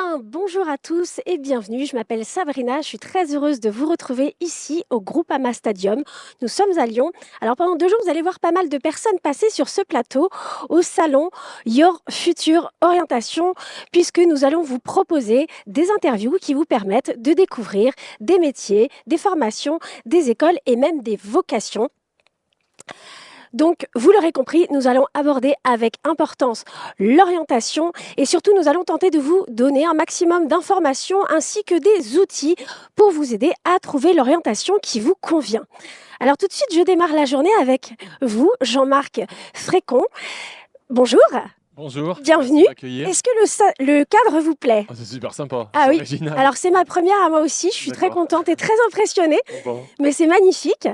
bien, bonjour à tous et bienvenue. Je m'appelle Sabrina, je suis très heureuse de vous retrouver ici au Groupama Stadium. Nous sommes à Lyon. Alors pendant 2 jours, vous allez voir pas mal de personnes passer sur ce plateau au salon Your Future Orientation, puisque nous allons vous proposer des interviews qui vous permettent de découvrir des métiers, des formations, des écoles et même des vocations. Donc, vous l'aurez compris, nous allons aborder avec importance l'orientation et surtout, nous allons tenter de vous donner un maximum d'informations ainsi que des outils pour vous aider à trouver l'orientation qui vous convient. Alors, tout de suite, je démarre la journée avec vous, Jean-Marc Frécon. Bonjour, Bonjour, merci bienvenue. de m'accueillir. Est-ce que le cadre vous plaît? Ah, c'est super sympa, Ah c'est oui, original. alors c'est ma première à moi aussi, je suis très D'accord. contente et très impressionnée. Bon. Mais c'est magnifique.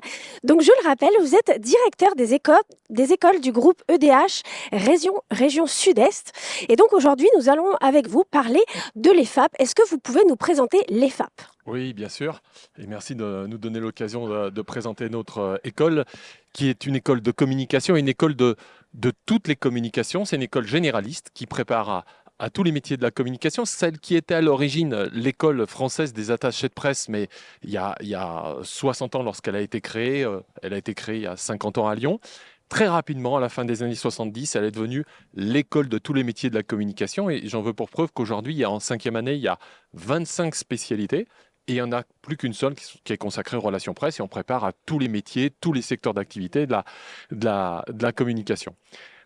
Donc, je le rappelle, vous êtes directeur des écoles du groupe EDH région Sud-Est. Et donc, aujourd'hui, nous allons avec vous parler de l'EFAP. Est-ce que vous pouvez nous présenter l'EFAP? Oui, bien sûr. Et merci de nous donner l'occasion de présenter notre école, qui est une école de communication, une école de toutes les communications. C'est une école généraliste qui prépare à tous les métiers de la communication. Celle qui était à l'origine l'école française des attachés de presse, mais il y a 60 ans lorsqu'elle a été créée. Elle a été créée il y a 50 ans à Lyon. Très rapidement, à la fin des années 70, elle est devenue l'école de tous les métiers de la communication. Et j'en veux pour preuve qu'aujourd'hui, en 5e année, il y a 25 spécialités. Et il n'y en a plus qu'une seule qui est consacrée aux relations presse. Et on prépare à tous les métiers, tous les secteurs d'activité de la communication.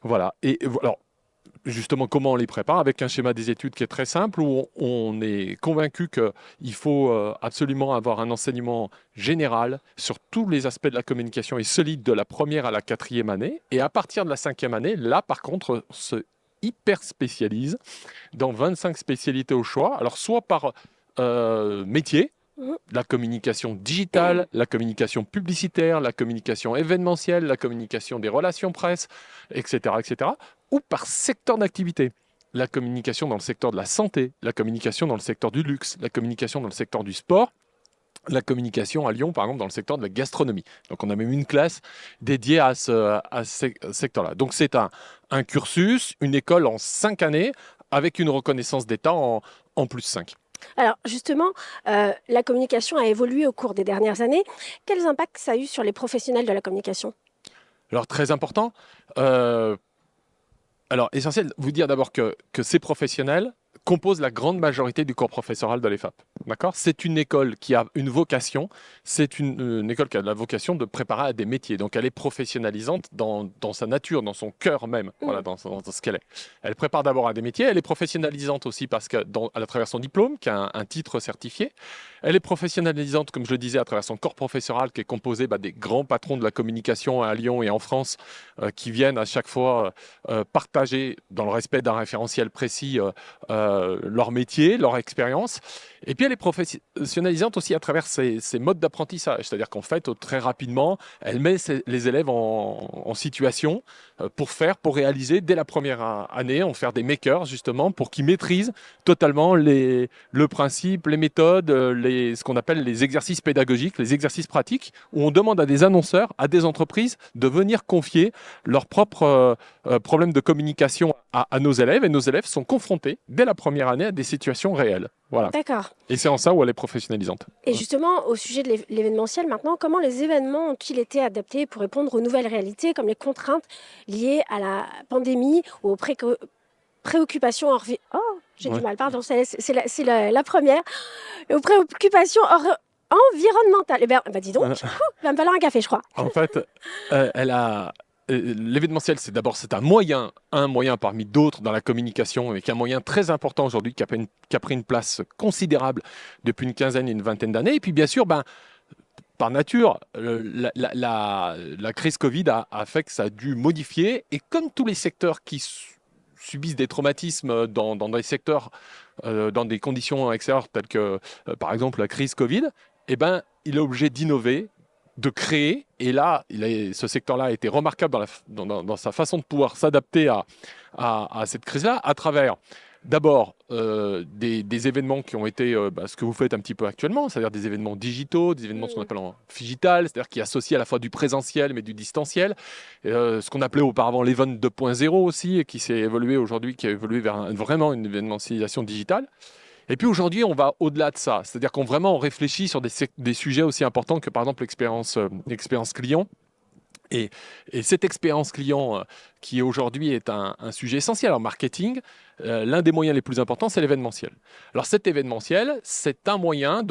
Voilà. Et alors, justement, comment on les prépare? Avec un schéma des études qui est très simple, où on est convaincu qu'il faut absolument avoir un enseignement général sur tous les aspects de la communication et solide de la première à la 4e année. Et à partir de la 5e année, là, par contre, on se hyper spécialise dans 25 spécialités au choix. Alors, soit par métier, Mhm. la communication digitale, la communication publicitaire, la communication événementielle, la communication des relations presse, etc., etc., ou par secteur d'activité. La communication dans le secteur de la santé, la communication dans le secteur du luxe, la communication dans le secteur du sport, la communication à Lyon, par exemple, dans le secteur de la gastronomie. Donc, on a même une classe dédiée à ce secteur-là. Donc, c'est un cursus, une école en 5 années, avec une reconnaissance d'État en plus 5. Alors, justement, la communication a évolué au cours des dernières années. Quels impacts ça a eu sur les professionnels de la communication? Alors, très important. Alors, essentiel, vous dire d'abord que ces professionnels composent la grande majorité du corps professoral de l'EFAP. D'accord? C'est une école qui a une vocation, c'est une école qui a la vocation de préparer à des métiers. Donc, elle est professionnalisante dans sa nature, dans son cœur même, voilà, dans ce qu'elle est. Elle prépare d'abord à des métiers, elle est professionnalisante aussi parce que à travers son diplôme, qui a un titre certifié. Elle est professionnalisante, comme je le disais, à travers son corps professoral qui est composé des grands patrons de la communication à Lyon et en France qui viennent à chaque fois partager, dans le respect d'un référentiel précis, leur métier, leur expérience. Et puis elle est professionnalisante aussi à travers ses modes d'apprentissage. C'est-à-dire qu'en fait, très rapidement, elle met les élèves en situation pour réaliser dès la première année, en faire des makers justement, pour qu'ils maîtrisent totalement le principe, les méthodes, ce qu'on appelle les exercices pédagogiques, les exercices pratiques, où on demande à des annonceurs, à des entreprises de venir confier leurs propres problèmes de communication à nos élèves. Et nos élèves sont confrontés dès la première année à des situations réelles. Voilà. D'accord. Et c'est en ça où elle est professionnalisante. Et justement, au sujet de l'événementiel maintenant, comment les événements ont-ils été adaptés pour répondre aux nouvelles réalités, comme les contraintes liées à la pandémie ou aux préoccupations Oh, j'ai du Ouais. mal, pardon, c'est la première. Aux préoccupations environnementales. Eh bien, bah dis donc, il va me falloir un café, je crois. En fait, l'événementiel, c'est un moyen parmi d'autres dans la communication, et qui est un moyen très important aujourd'hui, qui a pris une place considérable depuis une quinzaine et une vingtaine d'années. Et puis, bien sûr, par nature, la crise Covid a fait que ça a dû modifier. Et comme tous les secteurs qui subissent des traumatismes dans des secteurs, dans des conditions extérieures telles que, par exemple, la crise Covid, eh ben, il est obligé d'innover, de créer. Et là, ce secteur-là a été remarquable dans sa façon de pouvoir s'adapter à cette crise-là, à travers d'abord des événements qui ont été ce que vous faites un petit peu actuellement, c'est-à-dire des événements digitaux, des événements ce qu'on appelle en digital, c'est-à-dire qui associent à la fois du présentiel mais du distanciel, ce qu'on appelait auparavant l'Event 2.0 aussi, et qui s'est évolué aujourd'hui, qui a évolué vers vraiment une événementialisation digitale. Et puis aujourd'hui, on va au-delà de ça. C'est-à-dire qu'on vraiment on réfléchit sur des sujets aussi importants que par exemple l'expérience client. Et, et cette expérience client qui aujourd'hui est un sujet essentiel en marketing, l'un des moyens les plus importants, c'est l'événementiel. Alors cet événementiel, c'est un moyen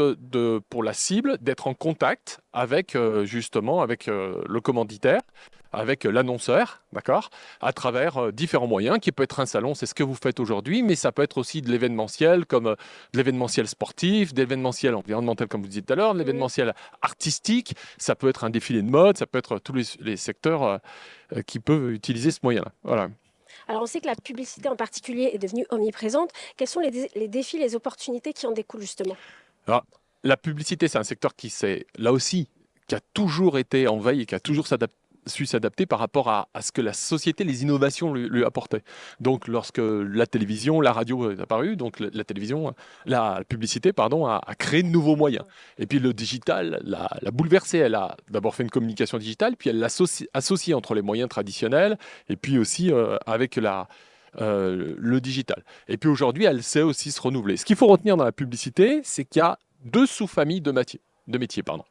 pour la cible d'être en contact avec justement avec le commanditaire, avec l'annonceur, d'accord, à travers différents moyens, qui peut être un salon, c'est ce que vous faites aujourd'hui, mais ça peut être aussi de l'événementiel, comme de l'événementiel sportif, de l'événementiel environnemental, comme vous disiez tout à l'heure, de l'événementiel artistique, ça peut être un défilé de mode, ça peut être tous les secteurs qui peuvent utiliser ce moyen-là. Voilà. Alors, on sait que la publicité en particulier est devenue omniprésente. Quels sont les défis, les opportunités qui en découlent justement? Alors, la publicité, c'est un secteur là aussi, qui a toujours été en veille et qui a toujours su s'adapter par rapport à ce que la société, les innovations lui apportaient. Donc, lorsque la télévision, la radio est apparue, donc la télévision, la publicité, pardon, a créé de nouveaux moyens. Et puis le digital l'a bouleversé. Elle a d'abord fait une communication digitale, puis elle l'a associée entre les moyens traditionnels et puis aussi avec le digital. Et puis aujourd'hui, elle sait aussi se renouveler. Ce qu'il faut retenir dans la publicité, c'est qu'il y a deux sous-familles de métiers. Pardon.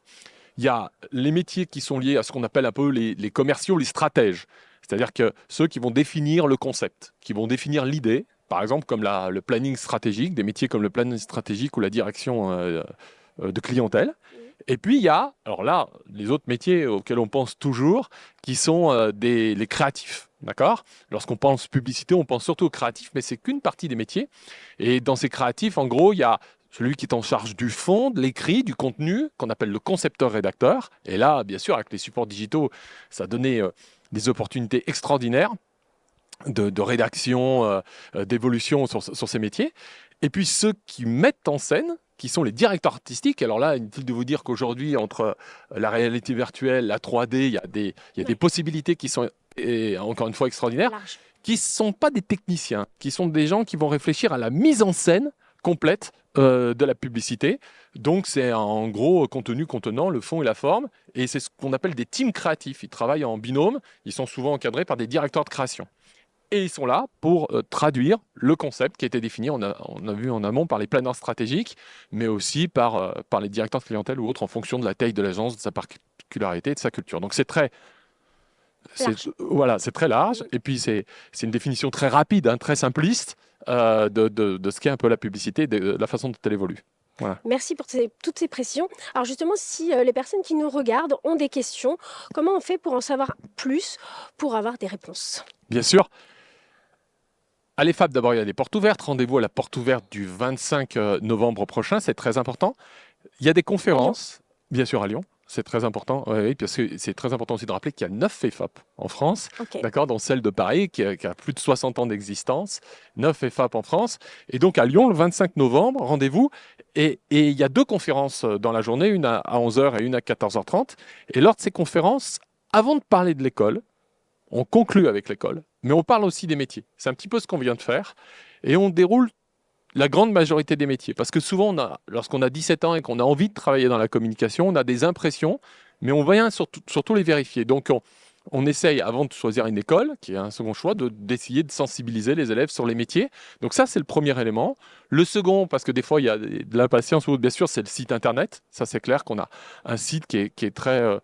Il y a les métiers qui sont liés à ce qu'on appelle un peu les commerciaux, les stratèges. C'est-à-dire que ceux qui vont définir le concept, qui vont définir l'idée, par exemple comme le planning stratégique, des métiers comme le planning stratégique ou la direction de clientèle. Et puis il y a, alors là, les autres métiers auxquels on pense toujours, qui sont les créatifs. D'accord? Lorsqu'on pense publicité, on pense surtout aux créatifs, mais c'est qu'une partie des métiers. Et dans ces créatifs, en gros, il y a celui qui est en charge du fond, de l'écrit, du contenu, qu'on appelle le concepteur-rédacteur. Et là, bien sûr, avec les supports digitaux, ça a donné des opportunités extraordinaires de rédaction, d'évolution sur ces métiers. Et puis ceux qui mettent en scène, qui sont les directeurs artistiques. Alors là, inutile de vous dire qu'aujourd'hui, entre la réalité virtuelle, la 3D, il y a des possibilités qui sont, encore une fois, extraordinaires, qui ne sont pas des techniciens, qui sont des gens qui vont réfléchir à la mise en scène complète de la publicité. Donc c'est en gros contenu contenant le fond et la forme, et c'est ce qu'on appelle des teams créatifs. Ils travaillent en binôme, ils sont souvent encadrés par des directeurs de création. Et ils sont là pour traduire le concept qui a été défini, on a vu en amont par les planeurs stratégiques, mais aussi par les directeurs de clientèle ou autres en fonction de la taille de l'agence, de sa particularité, de sa culture. Donc c'est très large, et puis c'est une définition très rapide, hein, très simpliste de ce qu'est un peu la publicité, de la façon dont elle évolue. Voilà. Merci pour toutes ces précisions. Alors justement, si les personnes qui nous regardent ont des questions, comment on fait pour en savoir plus, pour avoir des réponses? Bien sûr. À l'EFAP, d'abord, il y a des portes ouvertes. Rendez-vous à la porte ouverte du 25 novembre prochain, c'est très important. Il y a des conférences, bien sûr à Lyon. C'est très important, oui, parce que c'est très important aussi de rappeler qu'il y a 9 EFAP en France, d'accord, dont celle de Paris, qui a plus de 60 ans d'existence, 9 EFAP en France. Et donc à Lyon, le 25 novembre, rendez-vous. Et il y a 2 conférences dans la journée, une à 11h et une à 14h30. Et lors de ces conférences, avant de parler de l'école, on conclut avec l'école, mais on parle aussi des métiers. C'est un petit peu ce qu'on vient de faire. Et on déroule la grande majorité des métiers. Parce que souvent, lorsqu'on a 17 ans et qu'on a envie de travailler dans la communication, on a des impressions, mais on vient surtout les vérifier. Donc, on essaye, avant de choisir une école, qui est un second choix, d'essayer de sensibiliser les élèves sur les métiers. Donc ça, c'est le premier élément. Le second, parce que des fois, il y a de l'impatience, bien sûr, c'est le site Internet. Ça, c'est clair qu'on a un site qui est très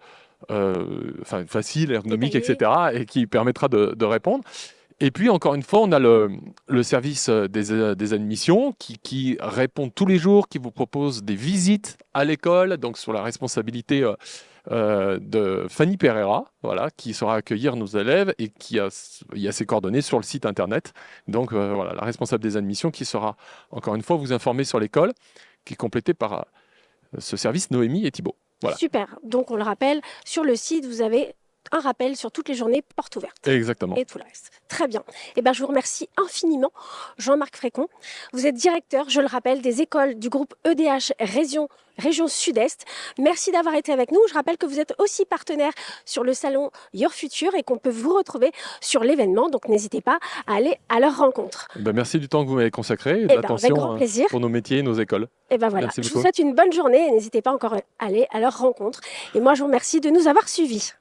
facile, ergonomique, etc., et qui permettra de répondre. Et puis, encore une fois, on a le service des admissions qui répond tous les jours, qui vous propose des visites à l'école, donc sur la responsabilité de Fanny Pereira, voilà, qui saura accueillir nos élèves et il y a ses coordonnées sur le site internet. Donc, voilà, la responsable des admissions qui saura, encore une fois, vous informer sur l'école, qui est complétée par ce service Noémie et Thibault. Voilà. Super. Donc, on le rappelle, sur le site, vous avez un rappel sur toutes les journées portes ouvertes. Exactement. Et tout le reste. Très bien. Eh ben, je vous remercie infiniment, Jean-Marc Frécon. Vous êtes directeur, je le rappelle, des écoles du groupe EDH Région Sud-Est. Merci d'avoir été avec nous. Je rappelle que vous êtes aussi partenaire sur le salon Your Future et qu'on peut vous retrouver sur l'événement. Donc, n'hésitez pas à aller à leur rencontre. Ben, merci du temps que vous m'avez consacré et de l'attention pour nos métiers et nos écoles. Et ben voilà. Je vous souhaite une bonne journée et n'hésitez pas encore à aller à leur rencontre. Et moi, je vous remercie de nous avoir suivis.